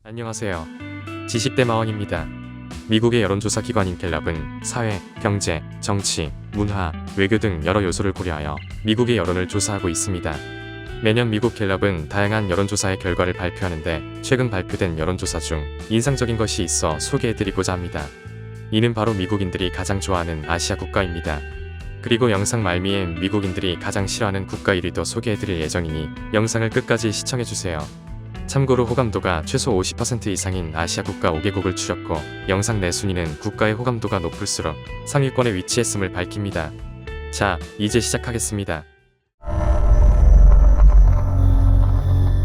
안녕하세요. 지식대마왕입니다. 미국의 여론조사 기관인 갤럽은 사회, 경제, 정치, 문화, 외교 등 여러 요소를 고려하여 미국의 여론을 조사하고 있습니다. 매년 미국 갤럽은 다양한 여론조사의 결과를 발표하는데 최근 발표된 여론조사 중 인상적인 것이 있어 소개해드리고자 합니다. 이는 바로 미국인들이 가장 좋아하는 아시아 국가입니다. 그리고 영상 말미에 미국인들이 가장 싫어하는 국가 1위도 소개해드릴 예정이니 영상을 끝까지 시청해주세요. 참고로 호감도가 최소 50% 이상인 아시아 국가 5개국을 추렸고 영상 내 순위는 국가의 호감도가 높을수록 상위권에 위치했음을 밝힙니다. 자, 이제 시작하겠습니다.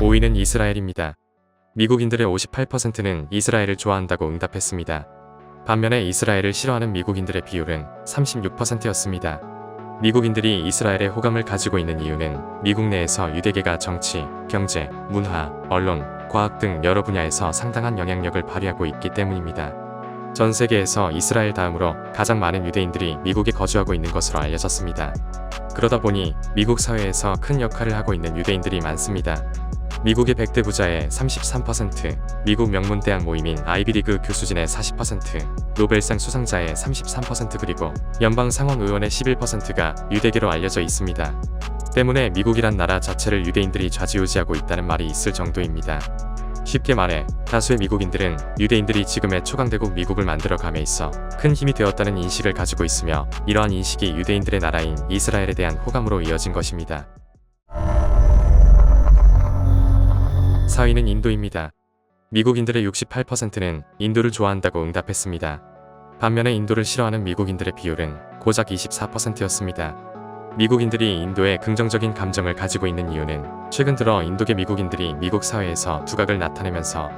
5위는 이스라엘입니다. 미국인들의 58%는 이스라엘을 좋아한다고 응답했습니다. 반면에 이스라엘을 싫어하는 미국인들의 비율은 36%였습니다. 미국인들이 이스라엘에 호감을 가지고 있는 이유는 미국 내에서 유대계가 정치, 경제, 문화, 언론, 과학 등 여러 분야에서 상당한 영향력을 발휘하고 있기 때문입니다. 전 세계에서 이스라엘 다음으로 가장 많은 유대인들이 미국에 거주하고 있는 것으로 알려졌습니다. 그러다 보니 미국 사회에서 큰 역할을 하고 있는 유대인들이 많습니다. 미국의 100대 부자의 33%, 미국 명문대학 모임인 아이비리그 교수진의 40%, 노벨상 수상자의 33% 그리고 연방 상원의원의 11%가 유대계로 알려져 있습니다. 때문에 미국이란 나라 자체를 유대인들이 좌지우지하고 있다는 말이 있을 정도입니다. 쉽게 말해 다수의 미국인들은 유대인들이 지금의 초강대국 미국을 만들어감에 있어 큰 힘이 되었다는 인식을 가지고 있으며 이러한 인식이 유대인들의 나라인 이스라엘에 대한 호감으로 이어진 것입니다. 4위는 인도입니다. 미국인들의 68%는 인도를 좋아한다고 응답했습니다. 반면에 인도를 싫어하는 미국인들의 비율은 고작 24%였습니다. 미국인들이 인도에 긍정적인 감정을 가지고 있는 이유는 최근 들어 인도계 미국인들이 미국 사회에서 두각을 나타내면서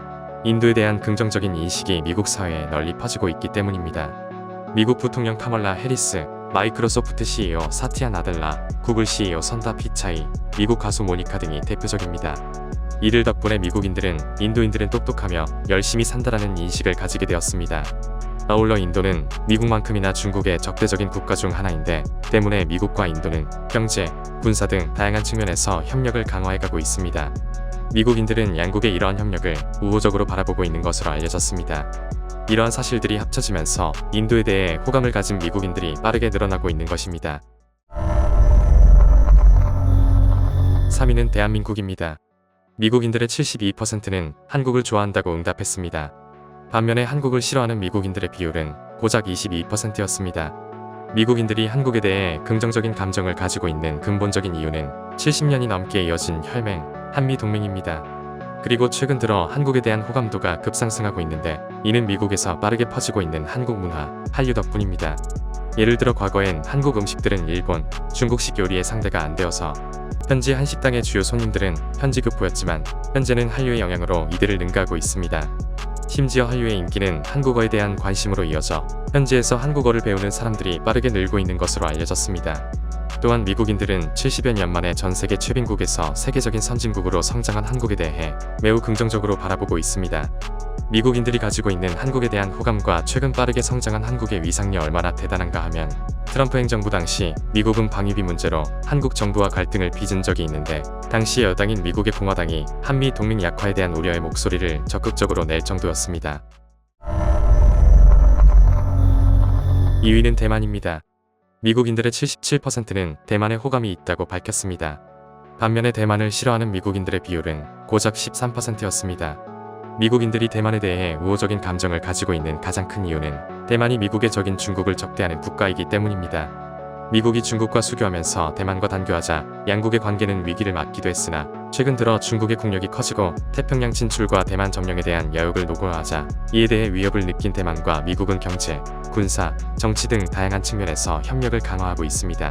인도에 대한 긍정적인 인식이 미국 사회에 널리 퍼지고 있기 때문입니다. 미국 부통령 카멀라 해리스, 마이크로소프트 CEO 사티아 나델라, 구글 CEO 선다 피차이, 미국 가수 모니카 등이 대표적입니다. 이들 덕분에 미국인들은 인도인들은 똑똑하며 열심히 산다라는 인식을 가지게 되었습니다. 아울러 인도는 미국만큼이나 중국의 적대적인 국가 중 하나인데 때문에 미국과 인도는 경제, 군사 등 다양한 측면에서 협력을 강화해가고 있습니다. 미국인들은 양국의 이러한 협력을 우호적으로 바라보고 있는 것으로 알려졌습니다. 이러한 사실들이 합쳐지면서 인도에 대해 호감을 가진 미국인들이 빠르게 늘어나고 있는 것입니다. 3위는 대한민국입니다. 미국인들의 72%는 한국을 좋아한다고 응답했습니다. 반면에 한국을 싫어하는 미국인들의 비율은 고작 22%였습니다. 미국인들이 한국에 대해 긍정적인 감정을 가지고 있는 근본적인 이유는 70년이 넘게 이어진 혈맹, 한미동맹입니다. 그리고 최근 들어 한국에 대한 호감도가 급상승하고 있는데 이는 미국에서 빠르게 퍼지고 있는 한국 문화, 한류 덕분입니다. 예를 들어 과거엔 한국 음식들은 일본, 중국식 요리의 상대가 안 되어서 현지 한식당의 주요 손님들은 현지 교포였지만 현재는 한류의 영향으로 이들을 능가하고 있습니다. 심지어 한류의 인기는 한국어에 대한 관심으로 이어져 현지에서 한국어를 배우는 사람들이 빠르게 늘고 있는 것으로 알려졌습니다. 또한 미국인들은 70여 년 만에 전 세계 최빈국에서 세계적인 선진국으로 성장한 한국에 대해 매우 긍정적으로 바라보고 있습니다. 미국인들이 가지고 있는 한국에 대한 호감과 최근 빠르게 성장한 한국의 위상이 얼마나 대단한가 하면 트럼프 행정부 당시 미국은 방위비 문제로 한국 정부와 갈등을 빚은 적이 있는데 당시 여당인 미국의 공화당이 한미 동맹 약화에 대한 우려의 목소리를 적극적으로 낼 정도였습니다. 2위는 대만입니다. 미국인들의 77%는 대만에 호감이 있다고 밝혔습니다. 반면에 대만을 싫어하는 미국인들의 비율은 고작 13%였습니다. 미국인들이 대만에 대해 우호적인 감정을 가지고 있는 가장 큰 이유는 대만이 미국의 적인 중국을 적대하는 국가이기 때문입니다. 미국이 중국과 수교하면서 대만과 단교하자 양국의 관계는 위기를 맞기도 했으나 최근 들어 중국의 국력이 커지고 태평양 진출과 대만 점령에 대한 여욕을 노골화하자 이에 대해 위협을 느낀 대만과 미국은 경제, 군사, 정치 등 다양한 측면에서 협력을 강화하고 있습니다.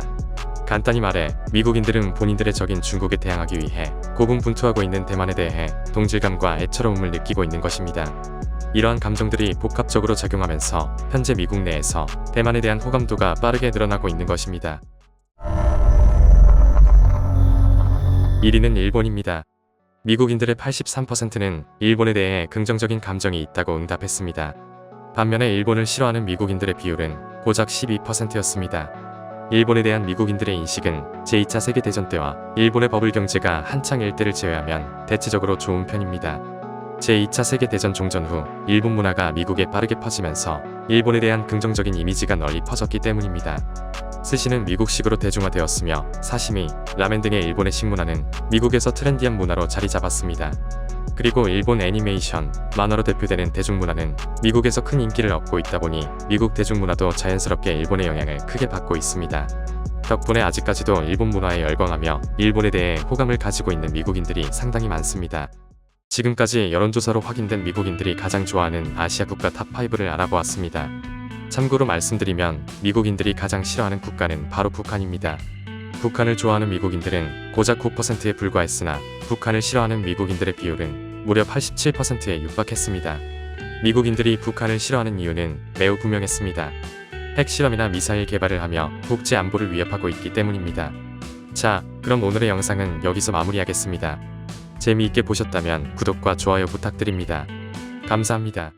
간단히 말해 미국인들은 본인들의 적인 중국에 대항하기 위해 고군분투하고 있는 대만에 대해 동질감과 애처로움을 느끼고 있는 것입니다. 이러한 감정들이 복합적으로 작용하면서 현재 미국 내에서 대만에 대한 호감도가 빠르게 늘어나고 있는 것입니다. 1위는 일본입니다. 미국인들의 83%는 일본에 대해 긍정적인 감정이 있다고 응답했습니다. 반면에 일본을 싫어하는 미국인들의 비율은 고작 12%였습니다. 일본에 대한 미국인들의 인식은 제2차 세계대전 때와 일본의 버블 경제가 한창일 때를 제외하면 대체적으로 좋은 편입니다. 제2차 세계대전 종전 후 일본 문화가 미국에 빠르게 퍼지면서 일본에 대한 긍정적인 이미지가 널리 퍼졌기 때문입니다. 스시는 미국식으로 대중화되었으며 사시미, 라멘 등의 일본의 식문화는 미국에서 트렌디한 문화로 자리 잡았습니다. 그리고 일본 애니메이션, 만화로 대표되는 대중문화는 미국에서 큰 인기를 얻고 있다 보니 미국 대중문화도 자연스럽게 일본의 영향을 크게 받고 있습니다. 덕분에 아직까지도 일본 문화에 열광하며 일본에 대해 호감을 가지고 있는 미국인들이 상당히 많습니다. 지금까지 여론조사로 확인된 미국인들이 가장 좋아하는 아시아 국가 탑5를 알아보았습니다. 참고로 말씀드리면 미국인들이 가장 싫어하는 국가는 바로 북한입니다. 북한을 좋아하는 미국인들은 고작 9%에 불과했으나 북한을 싫어하는 미국인들의 비율은 무려 87%에 육박했습니다. 미국인들이 북한을 싫어하는 이유는 매우 분명했습니다. 핵실험이나 미사일 개발을 하며 국제 안보를 위협하고 있기 때문입니다. 자, 그럼 오늘의 영상은 여기서 마무리하겠습니다. 재미있게 보셨다면 구독과 좋아요 부탁드립니다. 감사합니다.